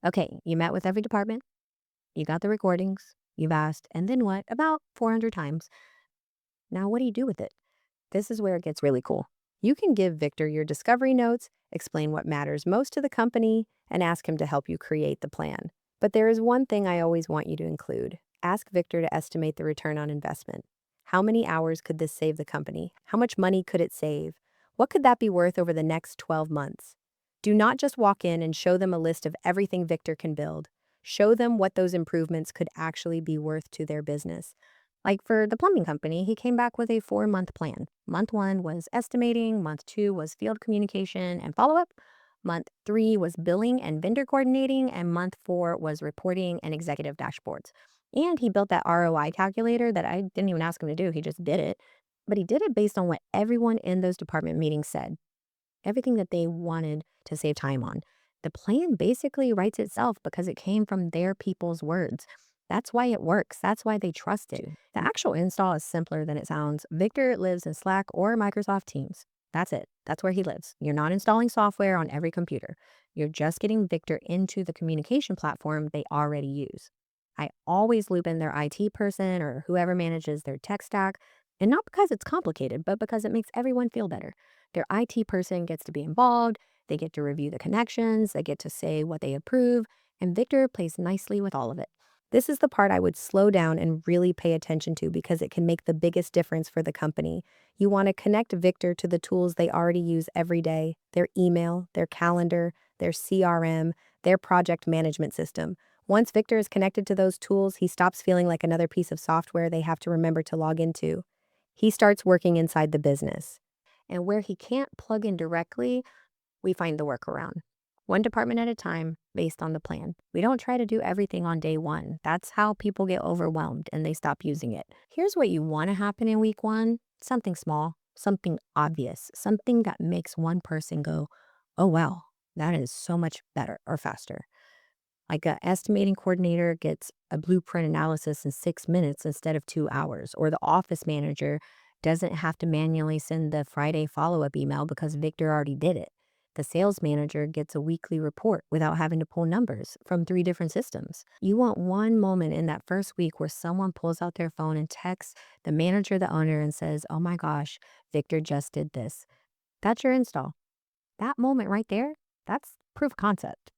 Okay, you met with every department, you got the recordings, you've asked, and then what? About 400 times. Now, what do you do with it? This is where it gets really cool. You can give Victor your discovery notes, explain what matters most to the company, and ask him to help you create the plan. But there is one thing I always want you to include. Ask Victor to estimate the return on investment. How many hours could this save the company? How much money could it save? What could that be worth over the next 12 months? Do not just walk in and show them a list of everything Victor can build. Show them what those improvements could actually be worth to their business. Like for the plumbing company, he came back with a 4-month plan. Month one was estimating, month two was field communication and follow up, month three was billing and vendor coordinating, and month four was reporting and executive dashboards. And he built that ROI calculator that I didn't even ask him to do, he just did it. But he did it based on what everyone in those department meetings said, everything that they wanted to save time on. The plan basically writes itself because it came from their people's words. That's why it works. That's why they trust it. The actual install is simpler than it sounds. Victor lives in Slack or Microsoft Teams. That's it. That's where he lives. You're not installing software on every computer. You're just getting Victor into the communication platform they already use. I always loop in their IT person or whoever manages their tech stack, and not because it's complicated, but because it makes everyone feel better. Their IT person gets to be involved, they get to review the connections, they get to say what they approve, and Victor plays nicely with all of it. This is the part I would slow down and really pay attention to because it can make the biggest difference for the company. You want to connect Victor to the tools they already use every day, their email, their calendar, their CRM, their project management system. Once Victor is connected to those tools, he stops feeling like another piece of software they have to remember to log into. He starts working inside the business. And where he can't plug in directly, we find the workaround. One department at a time, based on the plan. We don't try to do everything on day one. That's how people get overwhelmed and they stop using it. Here's what you want to happen in week one: something small, something obvious, something that makes one person go, oh, wow, that is so much better or faster. Like a estimating coordinator gets a blueprint analysis in 6 minutes instead of 2 hours, or the office manager doesn't have to manually send the Friday follow-up email because Victor already did it. The sales manager gets a weekly report without having to pull numbers from 3 different systems. You want one moment in that first week where someone pulls out their phone and texts the manager, the owner, and says, oh my gosh, Victor just did this. That's your install. That moment right there, that's proof of concept.